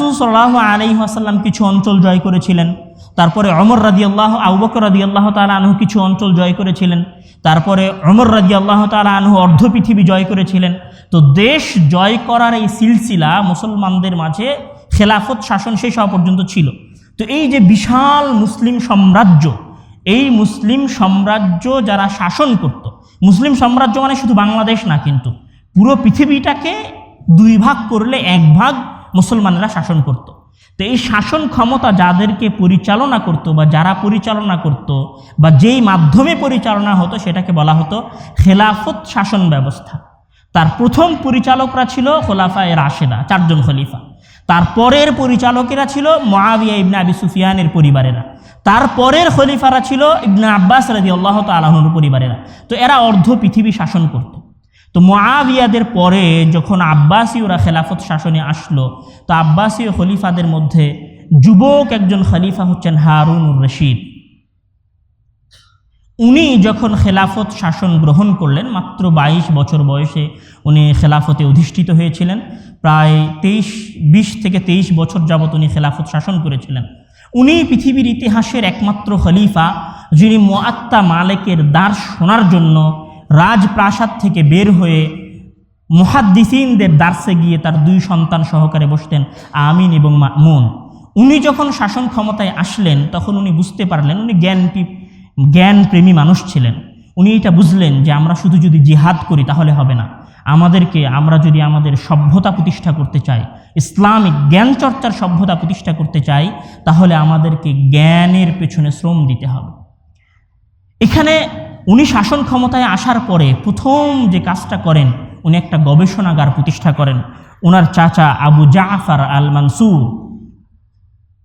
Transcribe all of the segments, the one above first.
রাসূল সাল্লাল্লাহু আলাইহি ওয়াসাল্লাম কিছু অঞ্চল জয় করেছিলেন, তারপরে আবু বকর রাদিয়াল্লাহু তাআলা আনহু কিছু অঞ্চল জয় করেছিলেন, তারপরে ওমর রাদিয়াল্লাহু তাআলা আনহু অর্ধ পৃথিবী জয় করেছিলেন। তো দেশ জয় করার এই সিলসিলা মুসলমানদের মাঝে খেলাফত শাসন শেষ হওয়া পর্যন্ত ছিল। তো এই যে বিশাল মুসলিম সাম্রাজ্য, এই মুসলিম সাম্রাজ্য যারা শাসন করত, মুসলিম সাম্রাজ্য মানে শুধু বাংলাদেশ না, কিন্তু পুরো পৃথিবীটাকে দুই ভাগ করলে এক ভাগ মুসলমানেরা শাসন করত। তো এই শাসন ক্ষমতা যাদেরকে পরিচালনা করত বা যারা পরিচালনা করত বা যেই মাধ্যমে পরিচালনা হতো সেটাকে বলা হতো খেলাফত শাসন ব্যবস্থা। তার প্রথম পরিচালকরা ছিল খোলাফায়ে রাশেদা, 4 জন খলিফা। তারপরের পরিচালকেরা ছিল মুআবিয়া ইবনে আবি সুফিয়ানের পরিবারেরা। তারপরের খলিফারা ছিল ইবনে আব্বাস রাদিয়াল্লাহু তাআলা আনহুর পরিবারেরা। তো এরা অর্ধ পৃথিবী শাসন করত। তো মুআবিয়াদের পরে যখন আব্বাসীয়রা খেলাফত শাসনে আসলো, তো আব্বাসীয় খলিফাদের মধ্যে যুবক একজন খলিফা হচ্ছেন হারুনুর রশিদ। উনি যখন খেলাফত শাসন গ্রহণ করলেন, মাত্র 22 বছর বয়সে উনি খেলাফতে অধিষ্ঠিত হয়েছিলেন। প্রায় 20 থেকে 23 বছর যাবত উনি খেলাফত শাসন করেছিলেন। উনি পৃথিবীর ইতিহাসের একমাত্র খলিফা যিনি মুআত্তা মালিকের দার শোনার জন্য রাজপ্রাসাদ থেকে বের হয়ে মুহাদ্দিসিনদের দার্সে গিয়ে তার 2 সন্তান সহকারে বসতেন, আমিন এবং মামুন। উনি যখন শাসন ক্ষমতায় আসলেন তখন উনি বুঝতে পারলেন, উনি জ্ঞানপ্রেমী মানুষ ছিলেন। উনি এটা বুঝলেন যে আমরা শুধু যদি জিহাদ করি তাহলে হবে না, আমরা যদি আমাদের সভ্যতা প্রতিষ্ঠা করতে চাই, ইসলামিক জ্ঞান চর্চার সভ্যতা প্রতিষ্ঠা করতে চাই, তাহলে আমাদেরকে জ্ঞানের পেছনে শ্রম দিতে হবে। এখানে উনি শাসন ক্ষমতায় আসার পরে প্রথম যে কাজটা করেন, উনি একটা গবেষণাগার প্রতিষ্ঠা করেন। ওনার চাচা আবু জাফর আল মানসুর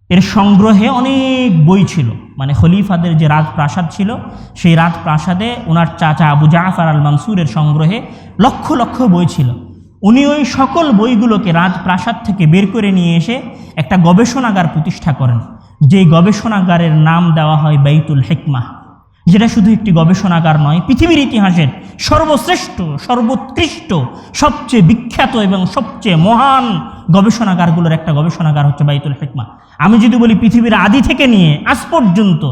এর সংগ্রহে অনেক বই ছিল, মানে খলিফাদের যে রাজপ্রাসাদ ছিল সেই রাজপ্রাসাদে ওনার চাচা আবু জাফর আল মানসুরের সংগ্রহে লক্ষ লক্ষ বই ছিল। উনি ওই সকল বইগুলোকে রাজপ্রাসাদ থেকে বের করে নিয়ে এসে একটা গবেষণাগার প্রতিষ্ঠা করেন, যেই গবেষণাগারের নাম দেওয়া হয় বাইতুল হিকমাহ। যেটা শুধু একটি গবেষণাগার নয়, পৃথিবীর ইতিহাসের সর্বশ্রেষ্ঠ, সর্বোৎকৃষ্ট, সবচেয়ে বিখ্যাত এবং সবচেয়ে মহান গবেষণাগারগুলোর একটা গবেষণাগার হচ্ছে বাইতুল হিকমাহ। আমি যদি বলি পৃথিবীর আদি থেকে নিয়ে আজ পর্যন্ত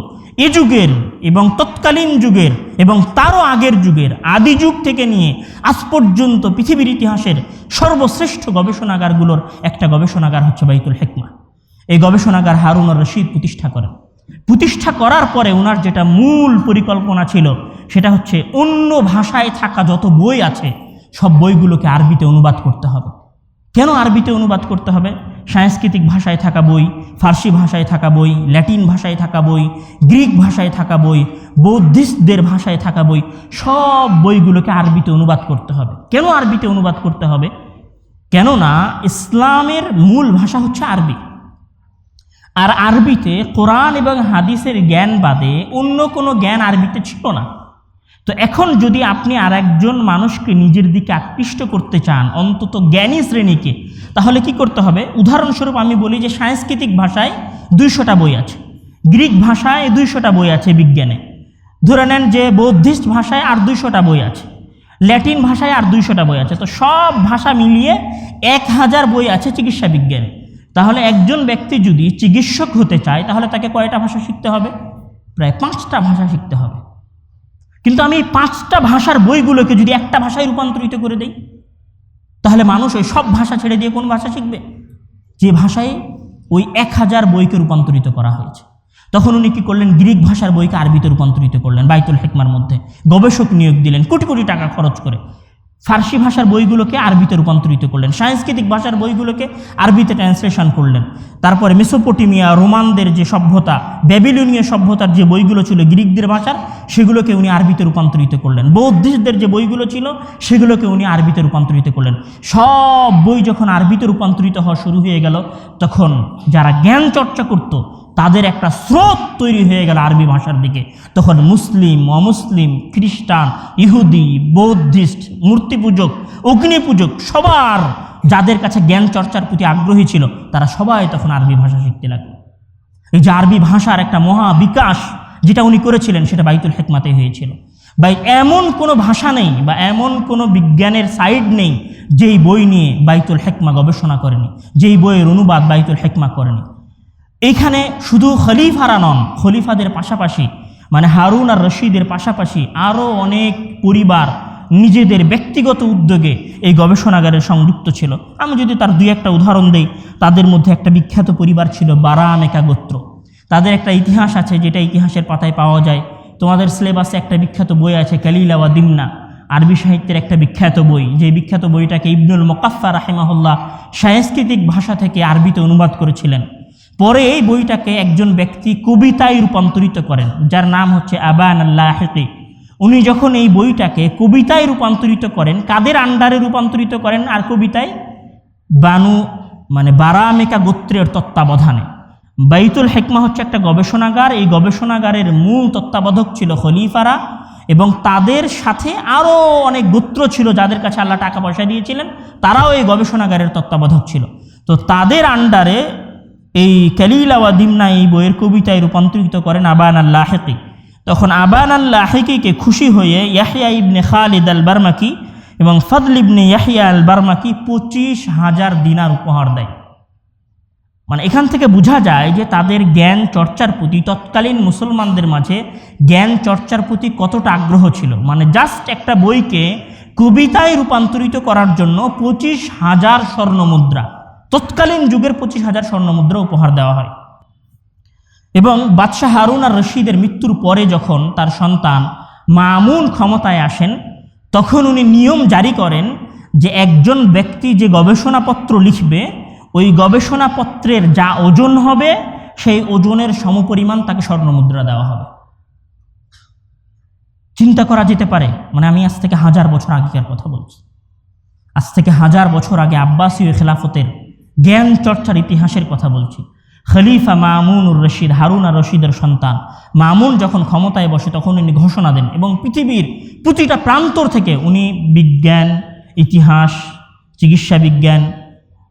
এ যুগের এবং তৎকালীন যুগের এবং তারও আগের যুগের, আদি যুগ থেকে নিয়ে আজ পর্যন্ত পৃথিবীর ইতিহাসের সর্বশ্রেষ্ঠ গবেষণাগারগুলোর একটা গবেষণাগার হচ্ছে বাইতুল হিকমাহ। এই গবেষণাগার হারুনুর রশিদ প্রতিষ্ঠা করেন। প্রতিষ্ঠা করার পরে ওনার যেটা মূল পরিকল্পনা ছিল সেটা হচ্ছে অন্য ভাষায় থাকা যত বই আছে সব বইগুলোকে আরবিতে অনুবাদ করতে হবে। কেন আরবিতে অনুবাদ করতে হবে? সাংস্কৃতিক ভাষায় থাকা বই, ফার্সি ভাষায় থাকা বই, ল্যাটিন ভাষায় থাকা বই, গ্রিক ভাষায় থাকা বই, বৌদ্ধিস্টদের ভাষায় থাকা বই, সব বইগুলোকে আরবিতে অনুবাদ করতে হবে। কেন আরবিতে অনুবাদ করতে হবে? কেননা ইসলামের মূল ভাষা হচ্ছে আরবি, আর আরবিতে কোরআন এবং হাদিসের জ্ঞান বাদে অন্য কোনো জ্ঞান আরবিতে ছিল না। তো এখন যদি আপনি আর একজন মানুষকে নিজের দিকে আকৃষ্ট করতে চান, অন্তত জ্ঞানী শ্রেণীকে, তাহলে কি করতে হবে? উদাহরণস্বরূপ আমি বলি যে সাংস্কৃতিক ভাষায় 200টা বই আছে, গ্রিক ভাষায় 200টা বই আছে বিজ্ঞানে, ধরে নেন যে বৌদ্ধিস্ট ভাষায় আর 200টা বই আছে, ল্যাটিন ভাষায় আর 200টা বই আছে। তো সব ভাষা মিলিয়ে 1000 বই আছে চিকিৎসা বিজ্ঞানে। তাহলে একজন ব্যক্তি যদি চিকিৎসক হতে চায় তাহলে তাকে কয়টা ভাষা শিখতে হবে? প্রায় 5টা ভাষা শিখতে হবে। কিন্তু আমি এই 5টা ভাষার বইগুলোকে যদি একটা ভাষায় রূপান্তরিত করে দেই, তাহলে মানুষ ওই সব ভাষা ছেড়ে দিয়ে কোন ভাষা শিখবে? যে ভাষায় ওই 1000 বইকে রূপান্তরিত করা হয়েছে। তখন উনি কী করলেন? গ্রিক ভাষার বইকে আরবিতে রূপান্তরিত করলেন, বাইতুল হিকমার মধ্যে গবেষক নিয়োগ দিলেন কোটি কোটি টাকা খরচ করে। ফার্সি ভাষার বইগুলোকে আরবিতে রূপান্তরিত করলেন, সাংস্কৃতিক ভাষার বইগুলোকে আরবিতে ট্রান্সলেশন করলেন। তারপরে মেসোপটেমিয়া, রোমানদের যে সভ্যতা, ব্যাবিলনীয় সভ্যতার যে বইগুলো ছিল গ্রিকদের ভাষার, সেগুলোকে উনি আরবিতে রূপান্তরিত করলেন। বৌদ্ধিস্টদের যে বইগুলো ছিল সেগুলোকে উনি আরবিতে রূপান্তরিত করলেন। সব বই যখন আরবিতে রূপান্তরিত হওয়া শুরু হয়ে গেল, তখন যারা জ্ঞান চর্চা করত তাদের একটা স্রোত তৈরি হয়ে গেল আরবি ভাষার দিকে। তখন মুসলিম, অমুসলিম, খ্রিস্টান, ইহুদি, বৌদ্ধিস্ট, মূর্তি পূজক, অগ্নি পূজক, সবার যাদের কাছে জ্ঞান চর্চার প্রতি আগ্রহী ছিল তারা সবাই তখন আরবি ভাষা শিখতে লাগলো। এই যে আরবি ভাষার একটা মহা বিকাশ যেটা উনি করেছিলেন সেটা বাইতুল হিকমাতে হয়েছিল। বা এমন কোনো ভাষা নেই বা এমন কোনো বিজ্ঞানের সাইড নেই যেই বই নিয়ে বাইতুল হিকমা গবেষণা করেনি, যেই বইয়ের অনুবাদ বাইতুল হিকমা করেনি। এইখানে শুধু খলিফারা নন, খলিফাদের পাশাপাশি মানে হারুন আর রশিদের পাশাপাশি আরও অনেক পরিবার নিজেদের ব্যক্তিগত উদ্যোগে এই গবেষণাগারের সংযুক্ত ছিল। আমি যদি তার দুই একটা উদাহরণ দেই, তাদের মধ্যে একটা বিখ্যাত পরিবার ছিল বারামেকা গোত্র। তাদের একটা ইতিহাস আছে যেটা ইতিহাসের পাতায় পাওয়া যায়। তোমাদের সিলেবাসে একটা বিখ্যাত বই আছে কালিলা ওয়া দিমনা, আরবি সাহিত্যের একটা বিখ্যাত বই, যে বিখ্যাত বইটাকে ইবনুল মুকাফফা রাহিমাহুল্লাহ সাংস্কৃতিক ভাষা থেকে আরবিতে অনুবাদ করেছিলেন। পরে এই বইটাকে একজন ব্যক্তি কবিতায় রূপান্তরিত করেন, যার নাম হচ্ছে আবান আল-লাহিকি। উনি যখন এই বইটাকে কবিতায় রূপান্তরিত করেন, কাদের আন্ডারে রূপান্তরিত করেন আর কবিতায়? বারামেকা গোত্রের তত্ত্বাবধানে। বাইতুল হিকমা হচ্ছে একটা গবেষণাগার। এই গবেষণাগারের মূল তত্ত্বাবধায়ক ছিল খলিফারা, এবং তাদের সাথে আরও অনেক গোত্র ছিল যাদের কাছে আল্লাহ টাকা পয়সা দিয়েছিলেন, তারাও এই গবেষণাগারের তত্ত্বাবধায়ক ছিল। তো তাদের আন্ডারে এই কালিলা ওয়া দিমনা এই বইয়ের কবিতায় রূপান্তরিত করেন আবান আল-লাহিকি। তখন আবান আল-লাহিকিকে খুশি হয়ে ইয়াহইয়া ইবনে খালিদ আল বারমাকি এবং ফদল ইবনে ইয়াহইয়া আল বারমাকি 25,000 দিনার উপহার দেয়। মানে এখান থেকে বোঝা যায় যে তাদের জ্ঞান চর্চার প্রতি, তৎকালীন মুসলমানদের মাঝে জ্ঞান চর্চার প্রতি কতটা আগ্রহ ছিল। মানে জাস্ট একটা বইকে কবিতায় রূপান্তরিত করার জন্য 25,000 স্বর্ণমুদ্রা, তৎকালীন যুগের 25,000 স্বর্ণমুদ্রা উপহার দেওয়া হয়। এবং বাদশাহ হারুন আর রশিদের মৃত্যুর পরে যখন তার সন্তান মামুন ক্ষমতায় আসেন, তখন উনি নিয়ম জারি করেন যে একজন ব্যক্তি যে গবেষণাপত্র লিখবে, ওই গবেষণাপত্রের যা ওজন হবে সেই ওজনের সমপরিমাণ তাকে স্বর্ণমুদ্রা দেওয়া হবে। চিন্তা করা যেতে পারে, মানে আমি আজ থেকে 1000 বছর আগেকার কথা বলছি। আজ থেকে 1000 বছর আগে আব্বাসীয় খেলাফতের জ্ঞান চর্চার ইতিহাসের কথা বলছি। খলিফা মামুনুর রশিদ, হারুন আর রশিদের সন্তান মামুন যখন ক্ষমতায় বসে, তখন উনি ঘোষণা দেন এবং পৃথিবীর প্রতিটা প্রান্তর থেকে উনি বিজ্ঞান, ইতিহাস, চিকিৎসা বিজ্ঞান,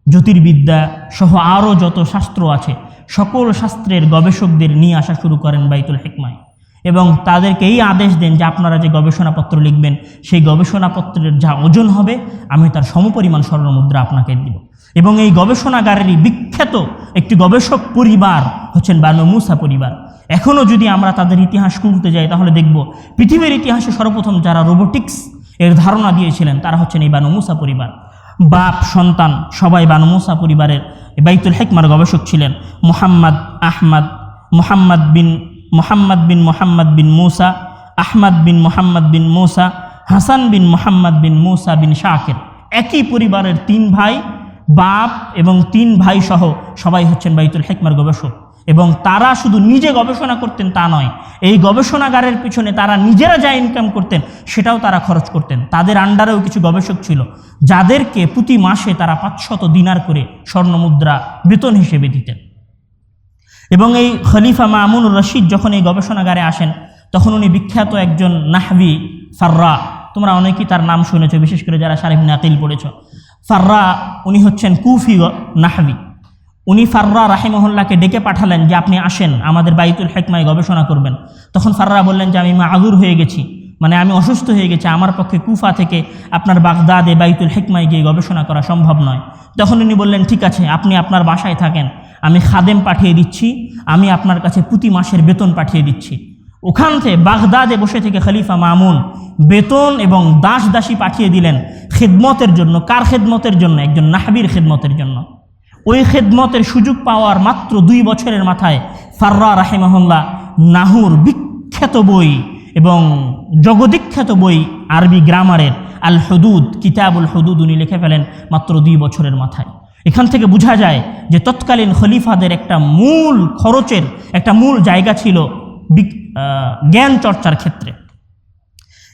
জ্যোতির্বিদ্যা সহ আরও যত শাস্ত্র আছে সকল শাস্ত্রের গবেষকদের নিয়ে আসা শুরু করেন বাইতুল হিকমায়, এবং তাদেরকে এই আদেশ দেন যে আপনারা যে গবেষণাপত্র লিখবেন সেই গবেষণাপত্রের যা ওজন হবে আমি তার সমপরিমাণ স্বর্ণমুদ্রা আপনাকে দিব। এবং এই গবেষণাগারেরই বিখ্যাত একটি গবেষক পরিবার হচ্ছেন বানু মুসা পরিবার। এখনও যদি আমরা তাদের ইতিহাস খুঁজতে যাই তাহলে দেখব পৃথিবীর ইতিহাসে সর্বপ্রথম যারা রোবোটিক্স এর ধারণা দিয়েছিলেন তারা হচ্ছেন এই বানু মুসা পরিবার। বাপ সন্তান সবাই বানু মুসা পরিবারের বাইতুল হিকমার গবেষক ছিলেন। মোহাম্মদ বিন মুসা, আহমদ বিন মোহাম্মদ বিন মুসা, হাসান বিন মোহাম্মদ বিন মুসা বিন শাকির, একই পরিবারের 3 ভাই, বাপ এবং 3 ভাই সহ সবাই হচ্ছেন বাইতুল হিকমার গবেষক। এবং তারা শুধু নিজে গবেষণা করতেন তা নয়, এই গবেষণাগারের পিছনে তারা নিজেরা যা ইনকাম করতেন সেটাও তারা খরচ করতেন। তাদের আন্ডারেও কিছু গবেষক ছিল যাদেরকে প্রতি মাসে তারা 500 দিনার করে স্বর্ণমুদ্রা বেতন হিসেবে দিতেন। এবং এই খলিফা মামুন রশিদ যখন এই গবেষণাগারে আসেন, তখন উনি বিখ্যাত একজন নাহবি ফাররা, তোমরা অনেকেই তার নাম শুনেছ, বিশেষ করে যারা শারিফ নাকিল পড়েছ। ফাররা উনি হচ্ছেন কুফি নাহবি। উনি ফাররা রাহিমাহুল্লাহকে ডেকে পাঠালেন যে আপনি আসেন আমাদের বাইতুল হিকমায় গবেষণা করবেন। তখন ফাররা বললেন যে আমি মাযুর হয়ে গেছি, মানে আমি অসুস্থ হয়ে গেছি, আমার পক্ষে কুফা থেকে আপনার বাগদাদে বাইতুল হিকমায় গিয়ে গবেষণা করা সম্ভব নয়। তখন উনি বললেন ঠিক আছে, আপনি আপনার বাসায় থাকেন, আমি খাদেম পাঠিয়ে দিচ্ছি, আমি আপনার কাছে প্রতি মাসের বেতন পাঠিয়ে দিচ্ছি। ওখান থেকে বাগদাদে বসে থেকে খলিফা মামুন বেতন এবং দাস দাসী পাঠিয়ে দিলেন খেদমতের জন্য। কার খেদমতের জন্য? একজন নাহবির খেদমতের জন্য। ওই খেদমতের সুযোগ পাওয়ার মাত্র 2 বছরের মাথায় ফাররা রাহিমাহুল্লাহ নাহুর বিখ্যাত বই এবং জগবিখ্যাত বই আরবি গ্রামারের আল হুদুদ, কিতাবুল হুদুদ উনি লিখে ফেলেন মাত্র 2 বছরের মাথায়। এখান থেকে বোঝা যায় যে তৎকালীন খলিফাদের একটা মূল খরচের একটা মূল জায়গা ছিল জ্ঞান চর্চার ক্ষেত্রে।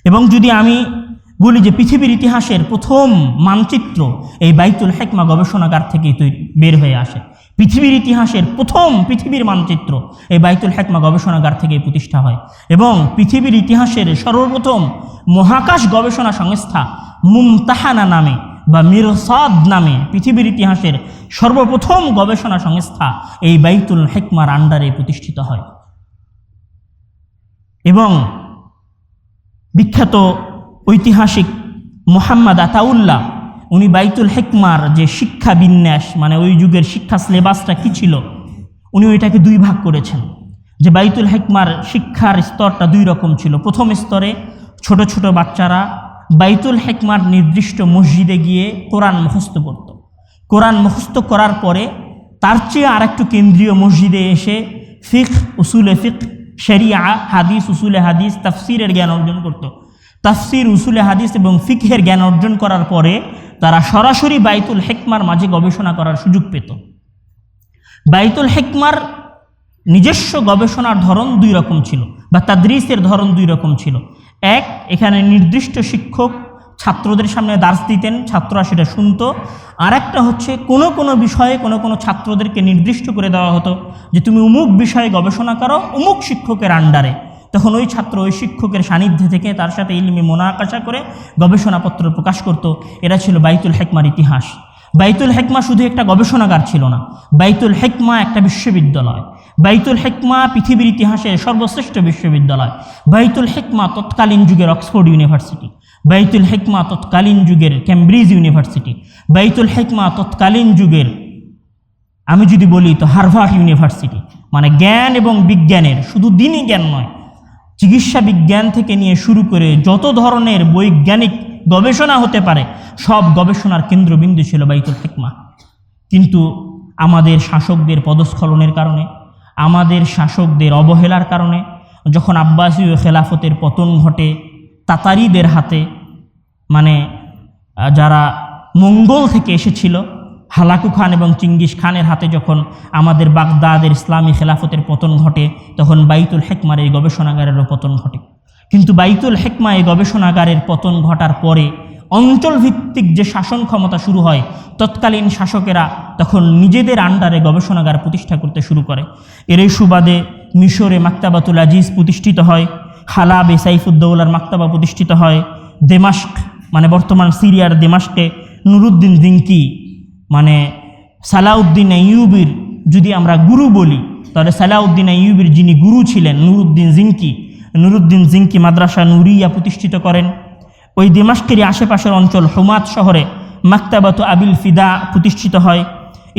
এবং যদি আমি বলি যে পৃথিবীর ইতিহাসের প্রথম মানচিত্র এই বাইতুল হিকমা গবেষণাগার থেকেই বের হয়ে আসে। পৃথিবীর ইতিহাসের প্রথম পৃথিবীর মানচিত্র এই বাইতুল হিকমা গবেষণাগার থেকেই প্রতিষ্ঠা হয়। এবং পৃথিবীর ইতিহাসের সর্বপ্রথম মহাকাশ গবেষণা সংস্থা মুমতাহানা নামে বা মিরসাদ নামে পৃথিবীর ইতিহাসের সর্বপ্রথম গবেষণা সংস্থা এই বাইতুল হিকমার আন্ডারে প্রতিষ্ঠিত হয়। এবং বিখ্যাত ঐতিহাসিক মুহাম্মদ আতাউল্লাহ উনি বাইতুল হিকমার যে শিক্ষা বিন্যাস, মানে ওই যুগের শিক্ষা সিলেবাসটা কী ছিল, উনি ওইটাকে দুই ভাগ করেছেন। যে বাইতুল হিকমার শিক্ষার স্তরটা দুই রকম ছিল। প্রথম স্তরে ছোট ছোট বাচ্চারা বাইতুল হিকমার নির্দিষ্ট মসজিদে গিয়ে কোরআন মুখস্থ করত। কোরআন মুখস্থ করার পরে তার চেয়ে আরেকটু কেন্দ্রীয় মসজিদে এসে ফিকহ, উসুলে ফিকহ, শরিয়া, হাদিস, উসুলে হাদিস, তাফসিরের জ্ঞান অর্জন করত। তাফসির, উসুলে হাদিস এবং ফিকহের জ্ঞান অর্জন করার পরে তারা সরাসরি বাইতুল হিকমার মাঝে গবেষণা করার সুযোগ পেত। বাইতুল হিকমার নিজস্ব গবেষণার ধরন দুই রকম ছিল, বা তাদরিসের ধরন দুই রকম ছিল। এক, এখানে নির্দিষ্ট শিক্ষক ছাত্রদের সামনে দার্স দিতেন, ছাত্ররা সেটা শুনতো। আর একটা হচ্ছে কোনো বিষয়ে কোনো ছাত্রদেরকে নির্দিষ্ট করে দেওয়া হতো যে তুমি অমুক বিষয়ে গবেষণা করো অমুক শিক্ষকের আন্ডারে। তখন ওই ছাত্র ওই শিক্ষকের সান্নিধ্যে থেকে তার সাথে ইলমি মোনাকাশা করে গবেষণাপত্র প্রকাশ করত। এরা ছিল বাইতুল হিকমার ইতিহাস। বাইতুল হিকমা শুধু একটা গবেষণাগার ছিল না, বাইতুল হিকমা একটা বিশ্ববিদ্যালয়। বাইতুল হিকমা পৃথিবীর ইতিহাসের সর্বশ্রেষ্ঠ বিশ্ববিদ্যালয়। বাইতুল হিকমা তৎকালীন যুগের অক্সফোর্ড ইউনিভার্সিটি, বাইতুল হিকমা তৎকালীন যুগের ক্যামব্রিজ ইউনিভার্সিটি, বাইতুল হিকমা তৎকালীন যুগের, আমি যদি বলি তো হার্ভার্ড ইউনিভার্সিটি। মানে জ্ঞান এবং বিজ্ঞানের, শুধু দিনই জ্ঞান নয়, চিকিৎসা বিজ্ঞান থেকে নিয়ে শুরু করে যত ধরনের বৈজ্ঞানিক গবেষণা হতে পারে সব গবেষণার কেন্দ্রবিন্দু ছিল বাইতুল হিকমা। কিন্তু আমাদের শাসকদের পদস্খলনের কারণে, আমাদের শাসকদের অবহেলার কারণে যখন আব্বাসীয় খেলাফতের পতন ঘটে তাতারিদের হাতে, মানে যারা মঙ্গল থেকে এসেছিল, হালাকু খান এবং চিঙ্গিস খানের হাতে যখন আমাদের বাগদাদের ইসলামী খেলাফতের পতন ঘটে, তখন বাইতুল হিকমার এই গবেষণাগারেরও পতন ঘটে। কিন্তু বাইতুল হিকমা এই গবেষণাগারের পতন ঘটার পরে অঞ্চলভিত্তিক যে শাসন ক্ষমতা শুরু হয়, তৎকালীন শাসকেরা তখন নিজেদের আন্ডারে গবেষণাগার প্রতিষ্ঠা করতে শুরু করে। এরই সুবাদে মিশরে মাকতাবাতুল আজিজ প্রতিষ্ঠিত হয়, হালাবে সাইফুদ্দৌলার মাকতাবা প্রতিষ্ঠিত হয়, দেমাস্ক মানে বর্তমান সিরিয়ার দেমাস্কে নুরুদ্দিন জিঙ্কি মানে সালাউদ্দিন আইয়ুবির যদি আমরা গুরু বলি, তাহলে সালাউদ্দিন আইয়ুবির যিনি গুরু ছিলেন নুরুদ্দিন জিঙ্কি মাদ্রাসা নুরিয়া প্রতিষ্ঠিত করেন। ওই দেমাস্কেরই আশেপাশের অঞ্চল হুমাত শহরে মাকতাবাতু আবিল ফিদা প্রতিষ্ঠিত হয়।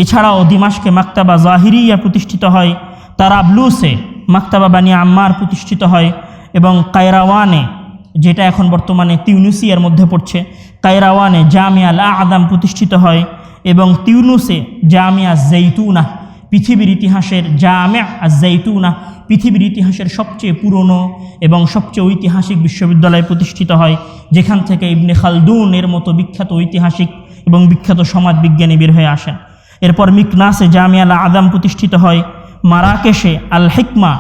এছাড়াও দিমাশকে মাকতাবা জাহিরিয়া প্রতিষ্ঠিত হয়, তারাবলুসে মাকতাবা বানি আম্মার প্রতিষ্ঠিত হয়, এবং কায়রাওয়ানে, যেটা এখন বর্তমানে তিউনিসিয়ার মধ্যে পড়ছে, কায়রাওয়ানে জামিয়া আল আদম প্রতিষ্ঠিত হয়, এবং তিউনুসে জামিয়া জৈতুনা, পৃথিবীর ইতিহাসের জামিয়া আজ-জৈতুনা, পৃথিবীর ইতিহাসের সবচেয়ে পুরনো এবং সবচেয়ে ঐতিহাসিক বিশ্ববিদ্যালয় প্রতিষ্ঠিত হয়, যেখান থেকে ইবনে খালদুন এর মতো বিখ্যাত ঐতিহাসিক এবং বিখ্যাত সমাজবিজ্ঞানী বের হয়ে আসেন। এরপর মিকনাসে জামিয়া আল আদম প্রতিষ্ঠিত হয়, মারাকেশে আল হিকমা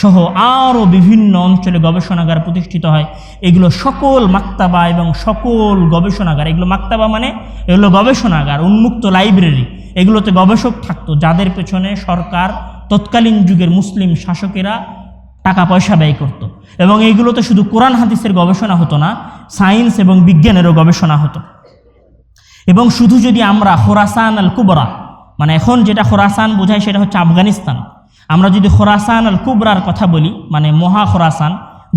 সহ আরও বিভিন্ন অঞ্চলে গবেষণাগার প্রতিষ্ঠিত হয়। এগুলো সকল মাকতাবা এবং সকল গবেষণাগার, এগুলো মাকতাবা মানে এগুলো গবেষণাগার, উন্মুক্ত লাইব্রেরি, এগুলোতে গবেষক থাকতো যাদের পেছনে সরকার, তৎকালীন যুগের মুসলিম শাসকেরা টাকা পয়সা ব্যয় করত। এবং এইগুলোতে শুধু কোরআন হাদিসের গবেষণা হতো না, সায়েন্স এবং বিজ্ঞানেরও গবেষণা হতো। এবং শুধু যদি আমরা খোরাসান আল কুবরা, মানে এখন যেটা খোরাসান বোঝায় সেটা হচ্ছে আফগানিস্তান, আমরা যদি খোরাসান আল কুবরার কথা বলি, মানে মহা খোরাসান,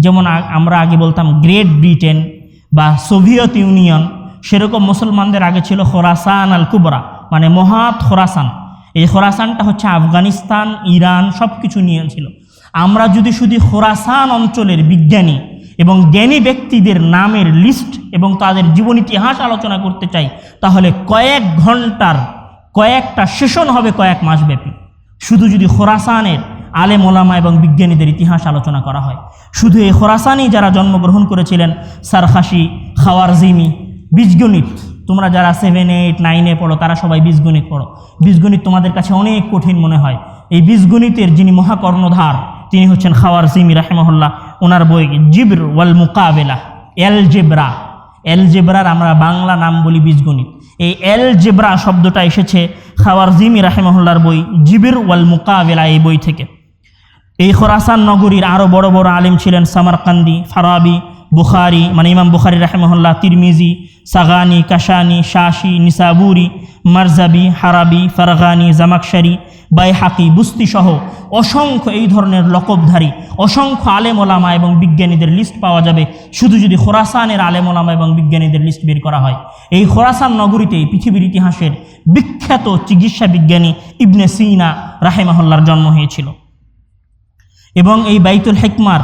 যেমন আমরা আগে বলতাম গ্রেট ব্রিটেন বা সোভিয়েত ইউনিয়ন, সেরকম মুসলমানদের আগে ছিল খোরাসান আল কুবরা, মানে মহাত খোরাসান। এই খোরাসানটা হচ্ছে আফগানিস্তান, ইরান সব কিছু নিয়ে ছিল। আমরা যদি শুধু খোরাসান অঞ্চলের বিজ্ঞানী এবং জ্ঞানী ব্যক্তিদের নামের লিস্ট এবং তাদের জীবন ইতিহাস আলোচনা করতে চাই, তাহলে কয়েক ঘন্টার কয়েকটা সেশন হবে, কয়েক মাস ব্যাপী, শুধু যদি খোরাসানের আলেম ওলামা এবং বিজ্ঞানীদের ইতিহাস আলোচনা করা হয়। শুধু এই খোরাসানি যারা জন্মগ্রহণ করেছিলেন, সারখাসি, খাওয়ারজিমি, বীজগণিত, তোমরা যারা 7, 8, 9 পড়ো তারা সবাই বীজগণিত পড়ো। বীজগণিত তোমাদের কাছে অনেক কঠিন মনে হয়। এই বীজগণিতের যিনি মহাকর্ণধার তিনি হচ্ছেন খাওয়ারজিমি রাহিমাহুল্লাহ। ওনার বই জিব্র ওয়াল মুকাবেলা, এলজেব্রার আমরা বাংলা নাম বলি বীজগণিত। এই এলজেব্রা শব্দটা এসেছে খাওয়ারজিমি রাহিমাহুল্লাহর বই জিবির ওয়াল মুকাবেলা এই বই থেকে। এই খোরাসান নগরীর আরও বড় বড় আলিম ছিলেন সামারকান্দি, ফারাবি, বুখারি মানে ইমাম বুখারি রাহিমাহুল্লাহ, তিরমিজি, সাগানি, কাশানি, শাশি, নিসাবুরি, মারজাবি, হারাবি, ফারগানি, জামাকশারি, বাইহাকি, বুস্তি সহ অসংখ্য এই ধরনের লকবধারী অসংখ্য আলেম ওলামা এবং বিজ্ঞানীদের লিস্ট পাওয়া যাবে শুধু যদি খোরাসানের আলেম ওলামা এবং বিজ্ঞানীদের লিস্ট বের করা হয়। এই খোরাসান নগরীতেই পৃথিবীর ইতিহাসের বিখ্যাত চিকিৎসা বিজ্ঞানী ইবনে সিনা রাহিমাহুল্লাহর জন্ম হয়েছিল। এবং এই বাইতুল হিকমার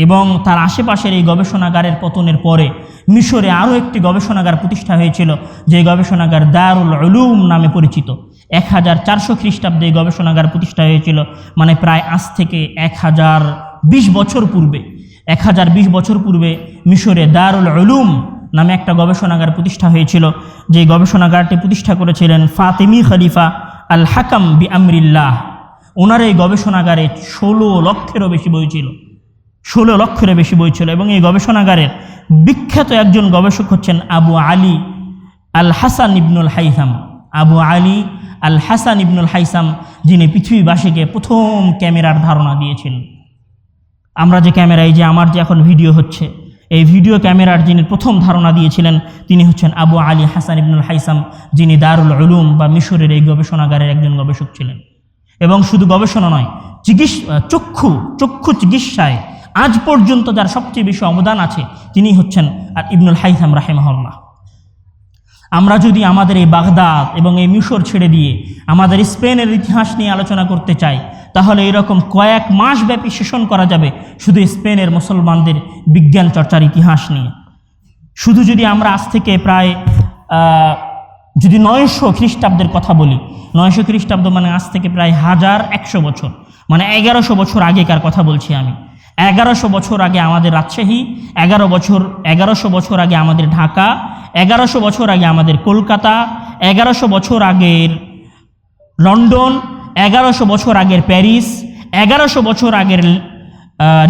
এবং তার আশেপাশের এই গবেষণাগারের পতনের পরে মিশরে আরও একটি গবেষণাগার প্রতিষ্ঠা হয়েছিল, যে গবেষণাগার দারুল উলুম নামে পরিচিত। 1400 খ্রিস্টাব্দে এই গবেষণাগার প্রতিষ্ঠা হয়েছিল, মানে প্রায় আজ থেকে 1020 বছর পূর্বে 1020 বছর পূর্বে মিশরে দারুল উলুম নামে একটা গবেষণাগার প্রতিষ্ঠা হয়েছিল। যে গবেষণাগারটি প্রতিষ্ঠা করেছিলেন ফাতিমি খলিফা আল হাকাম বি আমরিল্লাহ। ওনার এই গবেষণাগারে 16 লক্ষেরও বেশি বই ছিল, 16 লক্ষেরও বেশি বই ছিল। এবং এই গবেষণাগারের বিখ্যাত একজন গবেষক হচ্ছেন আবু আলী আল হাসান ইবনুল হাইসাম। আবু আলী আল হাসান ইবনুল হাইসাম, যিনি পৃথিবীবাসীকে প্রথম ক্যামেরার ধারণা দিয়েছিলেন। আমরা যে ক্যামেরা, এই যে আমার যে এখন ভিডিও হচ্ছে, এই ভিডিও ক্যামেরার যিনি প্রথম ধারণা দিয়েছিলেন তিনি হচ্ছেন আবু আলী হাসান ইবনুল হাইসাম, যিনি দারুল উলুম বা মিশরের এই গবেষণাগারের একজন গবেষক ছিলেন। এবং শুধু গবেষণা নয়, চক্ষু চিকিৎসায় আজ পর্যন্ত যার সবচেয়ে বেশি অবদান আছে তিনি হচ্ছেন ইবনুল হাইসাম রাহিমাহুল্লাহ। আমরা যদি আমাদের এই বাগদাদ এবং এই মিশর ছেড়ে দিয়ে আমাদের স্পেনের ইতিহাস নিয়ে আলোচনা করতে চাই, তাহলে এরকম কয়েক মাস ব্যাপী সেশন করা যাবে শুধু স্পেনের মুসলমানদের বিজ্ঞান চর্চার ইতিহাস নিয়ে। শুধু যদি আমরা আজ থেকে প্রায় যদি 900 খ্রিস্টাব্দের কথা বলি, 900 খ্রিস্টাব্দ মানে আজ থেকে প্রায় 1100 বছর, মানে 1100 বছর আগেকার কথা বলছি আমি। 1100 বছর আগে আমাদের রাজশাহী, 1100 বছর আগে আমাদের ঢাকা, 1100 বছর আগে আমাদের কলকাতা, 1100 বছর আগের লন্ডন, 1100 বছর আগের প্যারিস, 1100 বছর আগের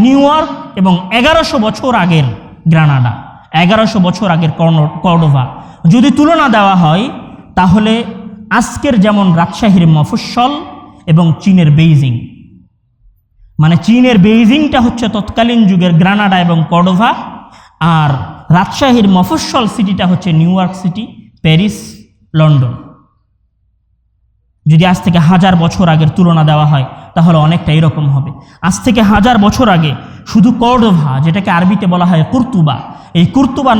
নিউ ইয়র্ক এবং 1100 বছর আগের গ্রানাডা, 1100 বছর আগের কর্ডোভা। যদি তুলনা দেওয়া হয় তাহলে আজকের যেমন রাজশাহীর মফস্বল এবং চীনের বেইজিং, মানে চীনের বেইজিংটা হচ্ছে তৎকালীন যুগের গ্রানাডা এবং কর্ডোভা, আর রাজশাহীর মফস্বল সিটিটা হচ্ছে new York city, Paris, London. যদি আজ থেকে 1000 বছর আগের তুলনা দেওয়া হয় তাহলে অনেকটা এরকম হবে। আজ থেকে 1000 বছর আগে শুধু কর্ডোভা, যেটাকে আরবিতে বলা হয় কুর্তুবা, এই কুর্তুবা